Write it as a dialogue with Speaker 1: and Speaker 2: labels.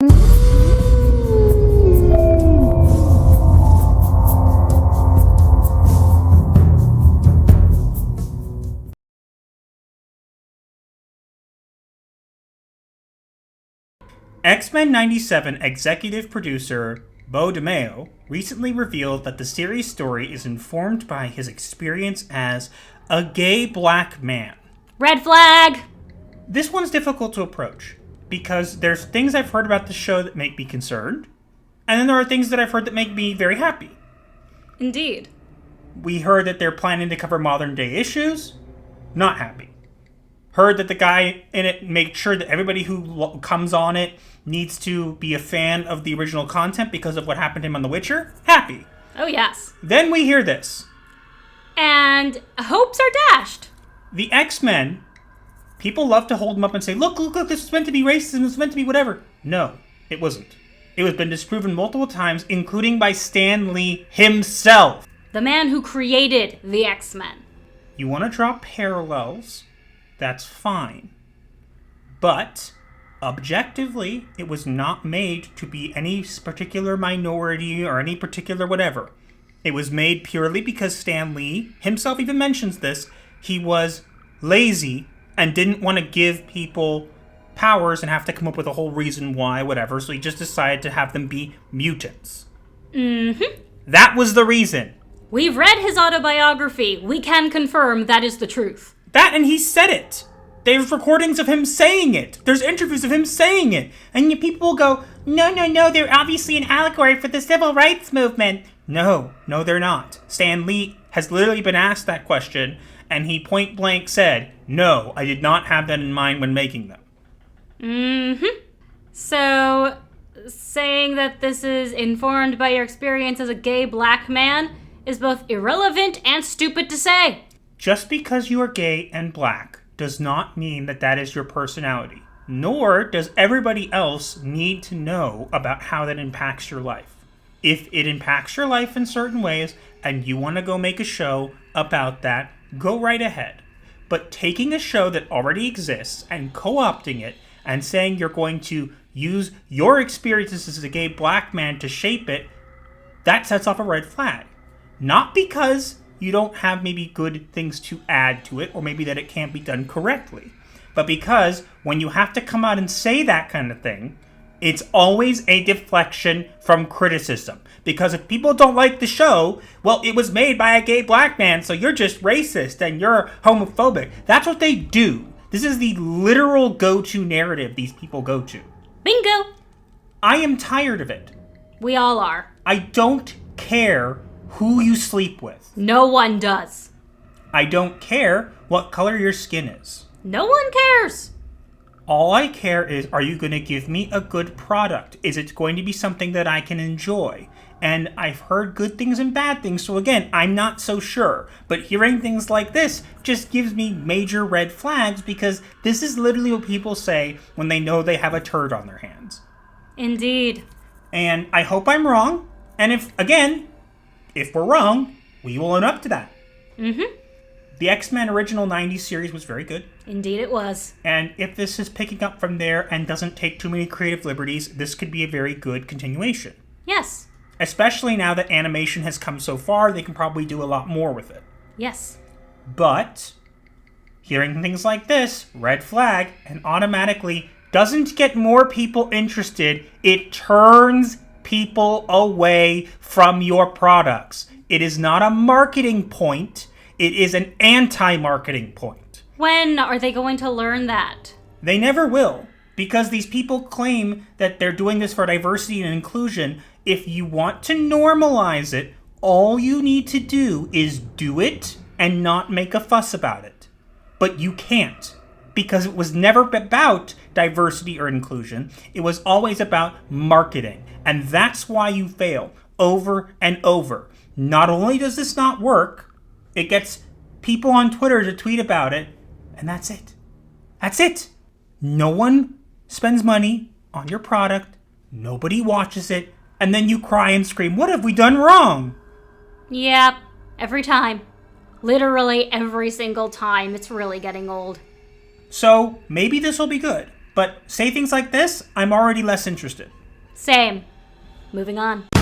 Speaker 1: X-Men 97 executive producer Beau DeMayo recently revealed that the series' story is informed by his experience as a gay black man.
Speaker 2: Red flag!
Speaker 1: This one's difficult to approach, because there's things I've heard about the show that make me concerned, and then there are things that I've heard that make me very happy.
Speaker 2: Indeed.
Speaker 1: We heard that they're planning to cover modern-day issues. Not happy. Heard that the guy in it made sure that everybody who comes on it needs to be a fan of the original content because of what happened to him on The Witcher. Happy.
Speaker 2: Oh, yes.
Speaker 1: Then we hear this.
Speaker 2: And hopes are dashed.
Speaker 1: The X-Men, people love to hold them up and say, look, this was meant to be racism, it was meant to be whatever. No, it wasn't. It has been disproven multiple times, including by Stan Lee himself.
Speaker 2: The man who created the X-Men.
Speaker 1: You want to draw parallels, that's fine. But, objectively, it was not made to be any particular minority or any particular whatever. It was made purely because Stan Lee himself even mentions this. He was lazy and didn't want to give people powers and have to come up with a whole reason why, whatever, so he just decided to have them be mutants.
Speaker 2: Mm-hmm.
Speaker 1: That was the reason.
Speaker 2: We've read his autobiography. We can confirm that is the truth.
Speaker 1: That, and he said it. There's recordings of him saying it. There's interviews of him saying it. And yet people will go, no, they're obviously an allegory for the civil rights movement. No, they're not. Stan Lee has literally been asked that question, and he point blank said, no, I did not have that in mind when making them.
Speaker 2: Mm-hmm. So, saying that this is informed by your experience as a gay black man is both irrelevant and stupid to say.
Speaker 1: Just because you are gay and black does not mean that that is your personality. Nor does everybody else need to know about how that impacts your life. If it impacts your life in certain ways and you want to go make a show about that, go right ahead. But taking a show that already exists and co-opting it and saying you're going to use your experiences as a gay black man to shape it, that sets off a red flag. Not because you don't have maybe good things to add to it, or maybe that it can't be done correctly, but because when you have to come out and say that kind of thing, it's always a deflection from criticism. Because if people don't like the show, well, it was made by a gay black man, so you're just racist and you're homophobic. That's what they do. This is the literal go-to narrative these people go to.
Speaker 2: Bingo!
Speaker 1: I am tired of it.
Speaker 2: We all are.
Speaker 1: I don't care who you sleep with.
Speaker 2: No one does.
Speaker 1: I don't care what color your skin is.
Speaker 2: No one cares.
Speaker 1: All I care is, are you going to give me a good product? Is it going to be something that I can enjoy? And I've heard good things and bad things, so again, I'm not so sure. But hearing things like this just gives me major red flags, because this is literally what people say when they know they have a turd on their hands.
Speaker 2: Indeed.
Speaker 1: And I hope I'm wrong. And if we're wrong, we will own up to that.
Speaker 2: Mm-hmm.
Speaker 1: The X-Men original 90s series was very good.
Speaker 2: Indeed it was.
Speaker 1: And if this is picking up from there and doesn't take too many creative liberties, this could be a very good continuation.
Speaker 2: Yes.
Speaker 1: Especially now that animation has come so far, they can probably do a lot more with it.
Speaker 2: Yes.
Speaker 1: But hearing things like this, red flag, and automatically doesn't get more people interested. It turns people away from your products. It is not a marketing point. It is an anti-marketing point.
Speaker 2: When are they going to learn that?
Speaker 1: They never will, because these people claim that they're doing this for diversity and inclusion. If you want to normalize it, all you need to do is do it and not make a fuss about it. But you can't, because it was never about diversity or inclusion. It was always about marketing. And that's why you fail over and over. Not only does this not work, it gets people on Twitter to tweet about it, and that's it. That's it. No one spends money on your product, nobody watches it, and then you cry and scream, what have we done wrong?
Speaker 2: Yep, every time. Literally every single time. It's really getting old.
Speaker 1: So, maybe this will be good. But say things like this, I'm already less interested.
Speaker 2: Same. Moving on.